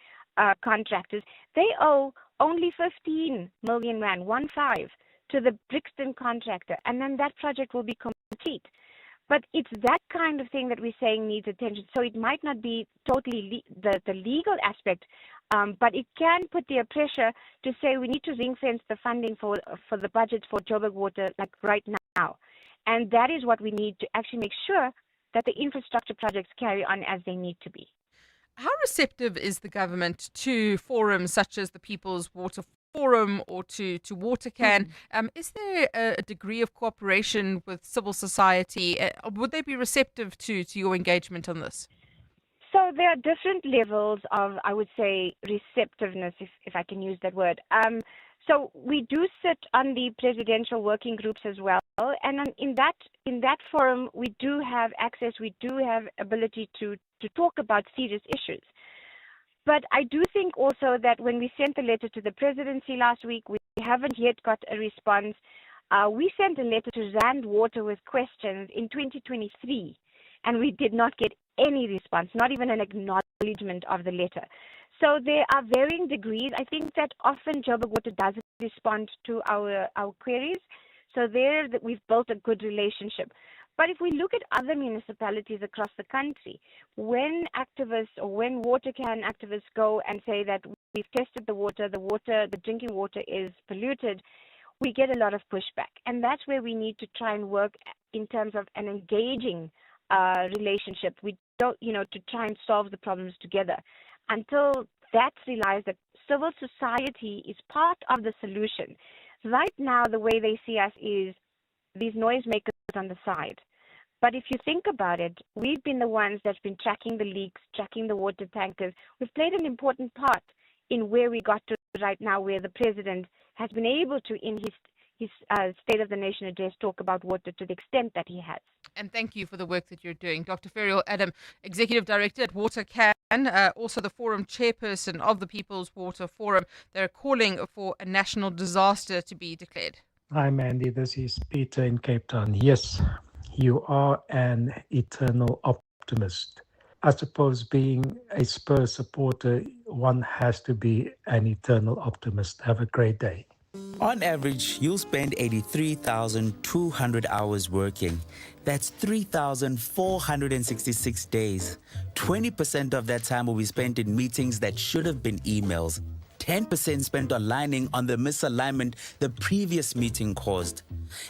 contractors. They owe only 15 million rand, 15, to the Brixton contractor, and then that project will be complete. But it's that kind of thing that we're saying needs attention. So it might not be totally the legal aspect, but it can put their pressure to say we need to ring-fence the funding for the budget for Joburg Water like right now. And that is what we need to actually make sure that the infrastructure projects carry on as they need to be. How receptive is the government to forums such as the People's Water Forum or to WaterCan? Is there a degree of cooperation with civil society? Would they be receptive to your engagement on this? So there are different levels of, I would say, receptiveness, if I can use that word. So we do sit on the presidential working groups as well, and in that forum we do have access, we do have ability to talk about serious issues. But I do think also that when we sent the letter to the presidency last week, we haven't yet got a response. We sent a letter to Rand Water with questions in 2023, and we did not get any response, not even an acknowledgement of the letter. So there are varying degrees. I think that often Joburg Water doesn't respond to our queries. So there that we've built a good relationship. But if we look at other municipalities across the country, when activists or when WaterCan activists go and say that we've tested the drinking water is polluted, we get a lot of pushback. And that's where we need to try and work in terms of an engaging relationship. We don't, to try and solve the problems together. Until that's realized that civil society is part of the solution. Right now, the way they see us is these noisemakers on the side. But if you think about it, we've been the ones that's been tracking the leaks, tracking the water tankers. We've played an important part in where we got to right now, where the president has been able to, in his State of the Nation address, talk about water to the extent that he has. And thank you for the work that you're doing. Dr. Ferial Adam, Executive Director at WaterCan, also the forum chairperson of the People's Water Forum. They're calling for a national disaster to be declared. Hi, Mandy. This is Peter in Cape Town. Yes, you are an eternal optimist. I suppose being a Spurs supporter, one has to be an eternal optimist. Have a great day. On average, you'll spend 83,200 hours working. That's 3,466 days. 20% of that time will be spent in meetings that should have been emails. 10% spent aligning on the misalignment the previous meeting caused.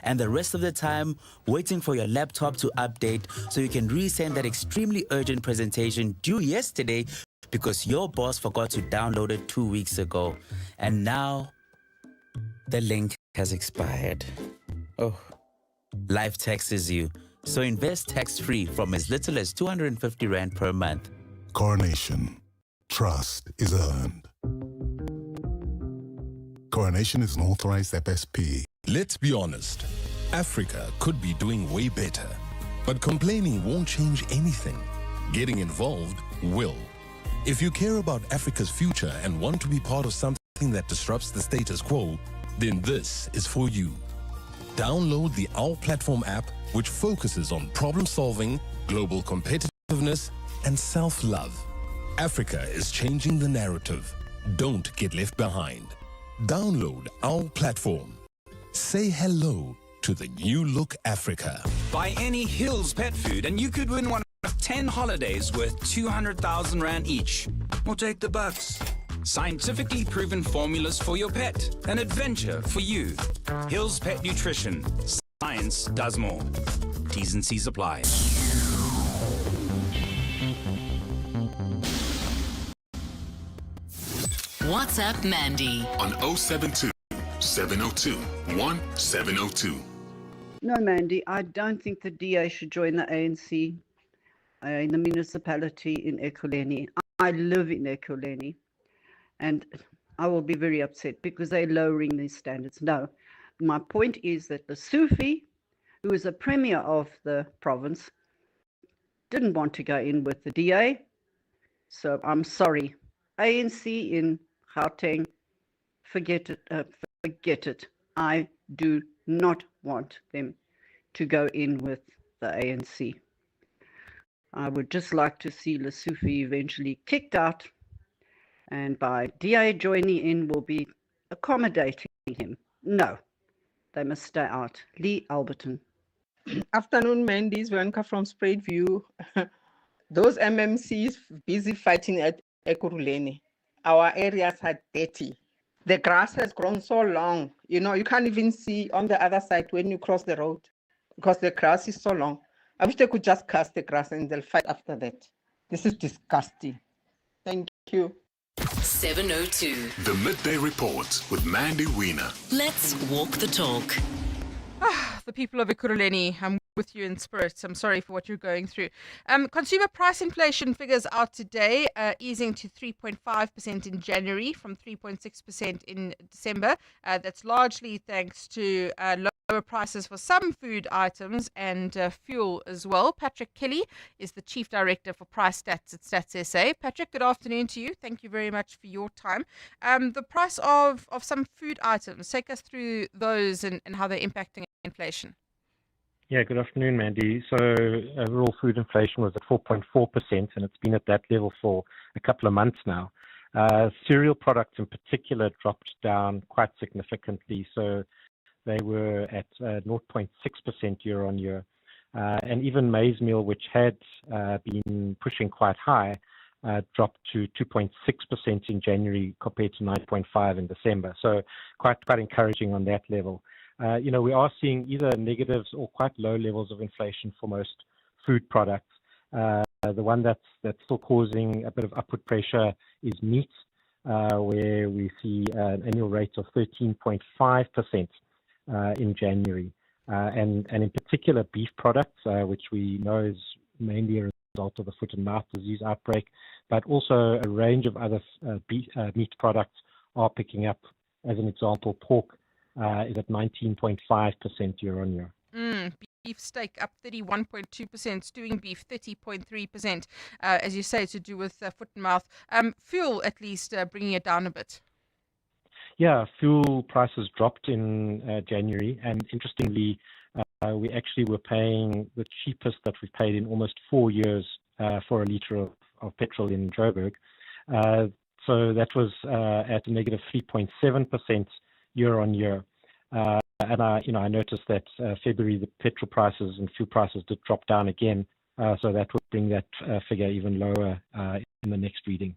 And the rest of the time, waiting for your laptop to update so you can resend that extremely urgent presentation due yesterday because your boss forgot to download it 2 weeks ago. And now, the link has expired. Oh, life taxes you. So invest tax-free from as little as 250 Rand per month. Coronation. Trust is earned. Coronation is an authorized FSP. Let's be honest. Africa could be doing way better. But complaining won't change anything. Getting involved will. If you care about Africa's future and want to be part of something that disrupts the status quo, then this is for you. Download the Our Platform app, which focuses on problem solving, global competitiveness, and self-love. Africa is changing the narrative. Don't get left behind. Download Our Platform. Say hello to the new look Africa. Buy any Hills pet food and you could win one of 10 holidays worth 200,000 Rand each. Or take the bucks. Scientifically proven formulas for your pet. An adventure for you. Hills Pet Nutrition. Science does more. T's and C's apply. WhatsApp Mandy on 072 702 1702. No, Mandy, I don't think the DA should join the ANC in the municipality in Ekurhuleni. I live in Ekurhuleni, and I will be very upset because they're lowering these standards. No, my point is that the Sufi, who is a premier of the province, didn't want to go in with the DA. So I'm sorry. ANC in Gauteng, forget it. I do not want them to go in with the ANC. I would just like to see Lesufi eventually kicked out, and by DA joining in will be accommodating him. No, they must stay out. Lee Alberton. Afternoon, Mandy. Zwanka from Spruitview. Those MMCs busy fighting at Ekurhuleni. Our areas are dirty. The grass has grown so long. You know, you can't even see on the other side when you cross the road because the grass is so long. I wish they could just cast the grass and they'll fight after that. This is disgusting. Thank you. 702. The Midday Report with Mandy Wiener. Let's walk the talk. The people of Ekurhuleni, I'm with you in spirit. I'm sorry for what you're going through. Consumer price inflation figures out today, easing to 3.5% in January from 3.6% in December. That's largely thanks to lower prices for some food items and fuel as well. Patrick Kelly is the Chief Director for Price Stats at Stats SA. Patrick, good afternoon to you. Thank you very much for your time. The price of some food items, take us through those and how they're impacting inflation. Yeah, good afternoon, Mandy. So overall food inflation was at 4.4%, and it's been at that level for a couple of months now. Cereal products in particular dropped down quite significantly. So they were at 0.6% year on year. And even maize meal, which had been pushing quite high, dropped to 2.6% in January compared to 9.5% in December. So quite encouraging on that level. We are seeing either negatives or quite low levels of inflation for most food products. The one that's still causing a bit of upward pressure is meat, where we see an annual rate of 13.5% in January. And in particular, beef products, which we know is mainly a result of the foot and mouth disease outbreak, but also a range of other meat products are picking up. As an example, pork is at 19.5% year on year. Beef steak up 31.2%, stewing beef 30.3%, as you say, to do with foot and mouth. Fuel, at least, bringing it down a bit. Yeah, fuel prices dropped in January, and interestingly, we actually were paying the cheapest that we've paid in almost 4 years for a litre of petrol in Joburg. So that was at a negative 3.7% year on year. And I noticed that February the petrol prices and fuel prices did drop down again, so that would bring that figure even lower in the next reading.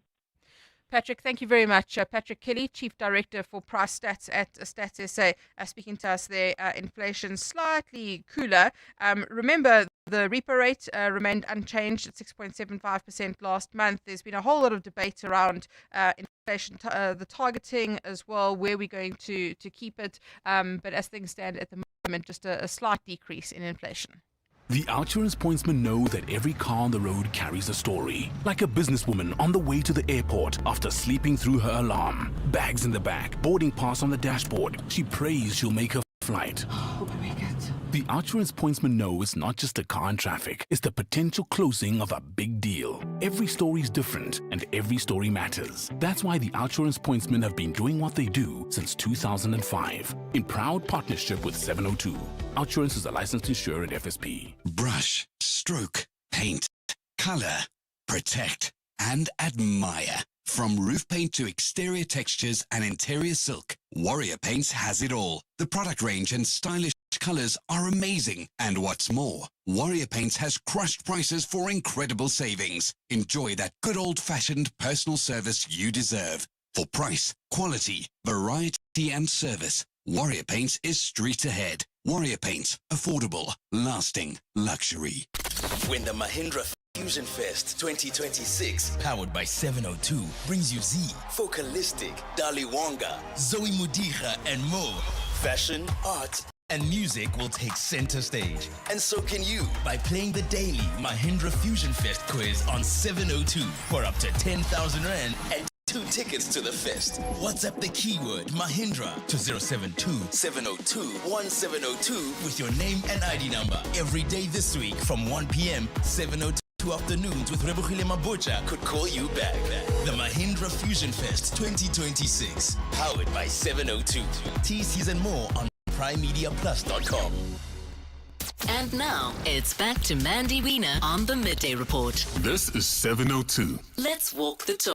Patrick, thank you very much. Patrick Kelly, Chief Director for Price Stats at Stats SA, speaking to us there. Inflation slightly cooler. Remember, the repo rate remained unchanged at 6.75% last month. There's been a whole lot of debate around inflation, the targeting as well, where we're going to keep it. But as things stand at the moment, just a slight decrease in inflation. The Outsurance pointsmen know that every car on the road carries a story. Like a businesswoman on the way to the airport after sleeping through her alarm. Bags in the back, boarding pass on the dashboard. She prays she'll make her flight. Hope I make it. The Outsurance pointsmen know it's not just a car in traffic, it's the potential closing of a big deal. Every story's different and every story matters. That's why the Outsurance pointsmen have been doing what they do since 2005. In proud partnership with 702. Outsurance is a licensed insurer at FSP. Brush, stroke, paint, color, protect, and admire. From roof paint to exterior textures and interior silk, Warrior Paints has it all. The product range and stylish colors are amazing. And what's more, Warrior Paints has crushed prices for incredible savings. Enjoy that good old-fashioned personal service you deserve. For price, quality, variety and service, Warrior Paints is street ahead. Warrior Paints, affordable, lasting, luxury. When the Mahindra Fusion Fest 2026, powered by 702, brings you Z, Focalistic, Dali Wonga, Zoe Mudicha, and more. Fashion, art, and music will take center stage. And so can you by playing the daily Mahindra Fusion Fest quiz on 702 for up to 10,000 Rand and 2 tickets to the fest. WhatsApp the keyword Mahindra to 072-702-1702 with your name and ID number. Every day this week from 1 p.m., 702 afternoons with Ekurhuleni Mabucha could call you back. The Mahindra Fusion Fest 2026, powered by 702. TCs and more on primemediaplus.com. And now it's back to Mandy Wiener on the Midday Report. This is 702. Let's walk the talk.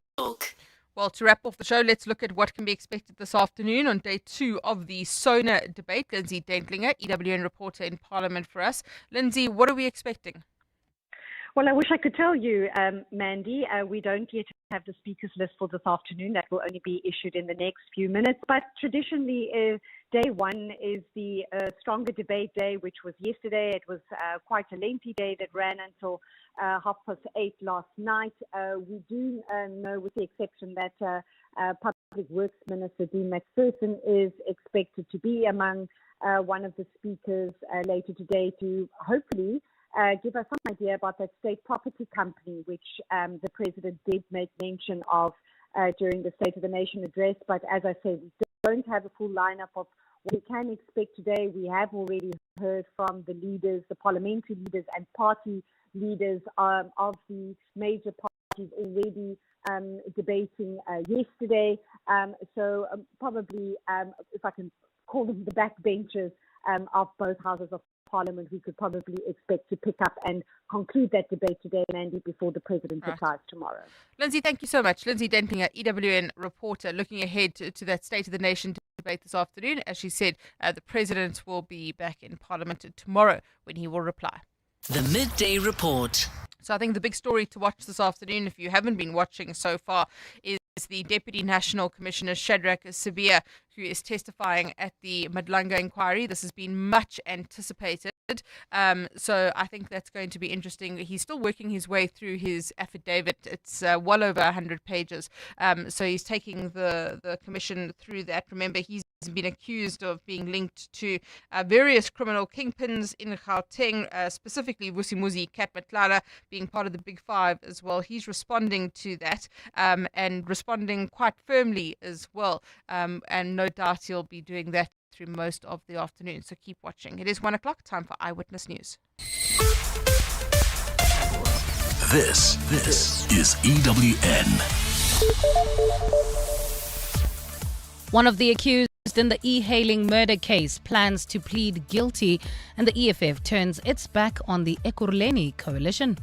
Well, to wrap off the show, let's look at what can be expected this afternoon on day 2 of the SONA debate. Lindsay Dentlinger, EWN reporter in Parliament for us. Lindsay, what are we expecting? Well, I wish I could tell you, Mandy. We don't yet have the speakers list for this afternoon. That will only be issued in the next few minutes. But traditionally, day 1 is the stronger debate day, which was yesterday. It was quite a lengthy day that ran until 8:30 last night. We do know, with the exception that Public Works Minister Dean McPherson is expected to be among one of the speakers later today to hopefully give us some idea about that state property company, which the President did make mention of during the State of the Nation address. But as I said, we don't have a full lineup of what we can expect today. We have already heard from the leaders, the parliamentary leaders and party leaders of the major parties already debating yesterday. So probably, if I can call them the backbenchers of both houses of Parliament, we could probably expect to pick up and conclude that debate today, Mandy, before the President replies tomorrow. Lindsay, thank you so much. Lindsay Dentlinger, EWN reporter, looking ahead to that State of the Nation debate this afternoon. As she said, the President will be back in Parliament tomorrow when he will reply. The Midday Report. So I think the big story to watch this afternoon, if you haven't been watching so far, is the Deputy National Commissioner Shadrack Sibia, who is testifying at the Madlanga inquiry. This has been much anticipated. So I think that's going to be interesting. He's still working his way through his affidavit. It's well over 100 pages. So he's taking the commission through that. Remember, he's been accused of being linked to various criminal kingpins in Gauteng, specifically Vusimuzi, Kat Matlala being part of the Big Five as well. He's responding to that and responding quite firmly as well. And no doubt he'll be doing that through most of the afternoon. So keep watching. It is 1 o'clock, time for Eyewitness News. This is EWN. One of the accused in the e-hailing murder case plans to plead guilty, and the EFF turns its back on the Ekurhuleni coalition.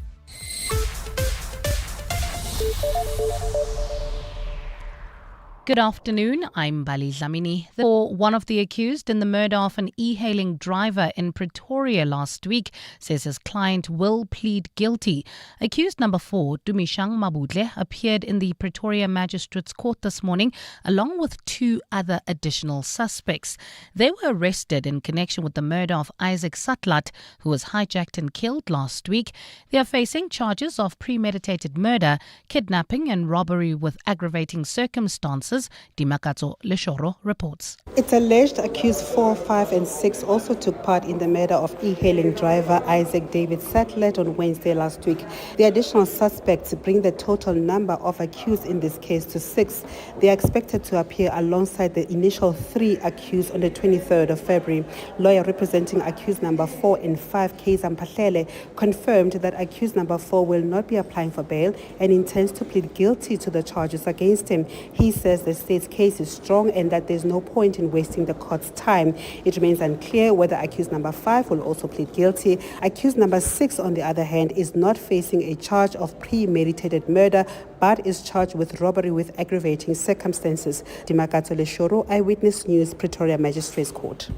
Good afternoon, I'm Bali Dlamini. For one of the accused in the murder of an e-hailing driver in Pretoria last week says his client will plead guilty. Accused number 4, Dumishang Mabudle, appeared in the Pretoria Magistrates Court this morning along with 2 other additional suspects. They were arrested in connection with the murder of Isaac Satlat, who was hijacked and killed last week. They are facing charges of premeditated murder, kidnapping and robbery with aggravating circumstances. Dimakatso Leshoro reports. It's alleged accused 4, 5 and 6 also took part in the murder of e-hailing driver Isaac David Satlet on Wednesday last week. The additional suspects bring the total number of accused in this case to 6. They are expected to appear alongside the initial 3 accused on the 23rd of February. Lawyer representing accused number 4 and 5, Kaiza Mpahlele, confirmed that accused number 4 will not be applying for bail and intends to plead guilty to the charges against him. He says the state's case is strong and that there's no point in wasting the court's time. It remains unclear whether accused number 5 will also plead guilty. Accused number 6, on the other hand, is not facing a charge of premeditated murder but is charged with robbery with aggravating circumstances. Dimakatso Leshoro, Eyewitness News, Pretoria Magistrates Court.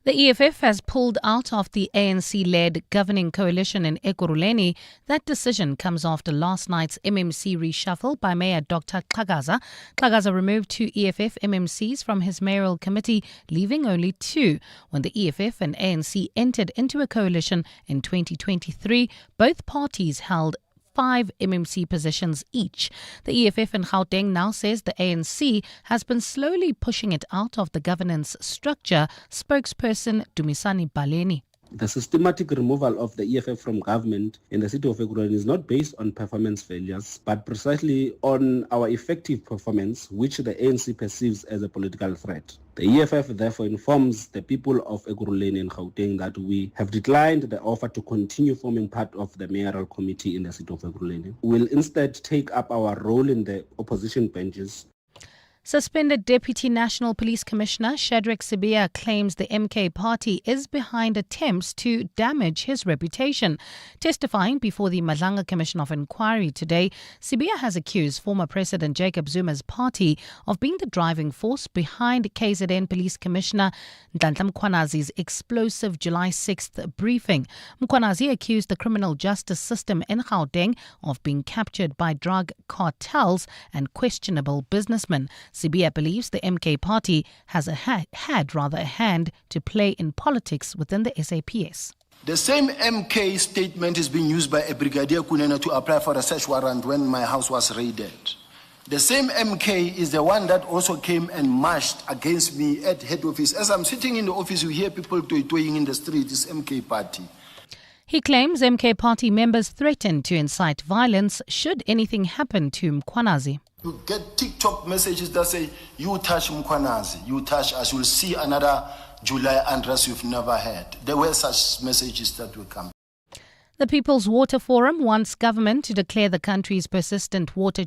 The EFF has pulled out of the ANC-led governing coalition in Ekurhuleni. That decision comes after last night's MMC reshuffle by Mayor Dr. Xhakaza. Xhakaza removed 2 EFF MMCs from his mayoral committee, leaving only 2. When the EFF and ANC entered into a coalition in 2023, both parties held 5 MMC positions each. The EFF in Gauteng now says the ANC has been slowly pushing it out of the governance structure. Spokesperson Dumisani Baleni. The systematic removal of the EFF from government in the city of Ekurhuleni is not based on performance failures, but precisely on our effective performance, which the ANC perceives as a political threat. The EFF therefore informs the people of Ekurhuleni and Gauteng that we have declined the offer to continue forming part of the mayoral committee in the city of Ekurhuleni. We will instead take up our role in the opposition benches. Suspended Deputy National Police Commissioner Shadrack Sibiya claims the MK party is behind attempts to damage his reputation. Testifying before the Madlanga Commission of Inquiry today, Sibiya has accused former President Jacob Zuma's party of being the driving force behind KZN Police Commissioner Nhlanhla Mkhwanazi's explosive July 6th briefing. Mkhwanazi accused the criminal justice system in Gauteng of being captured by drug cartels and questionable businessmen. Sibiya believes the MK party has had a hand to play in politics within the SAPS. The same MK statement is being used by a Brigadier Kunena to apply for a search warrant when my house was raided. The same MK is the one that also came and marched against me at head office. As I'm sitting in the office, you hear people toying in the street. It's MK party. He claims MK party members threaten to incite violence should anything happen to Mkhwanazi. You get TikTok messages that say, you touch Mkhwanazi, you touch us, you'll see another July unrest you've never had. There were such messages that will come. The People's Water Forum wants government to declare the country's persistent water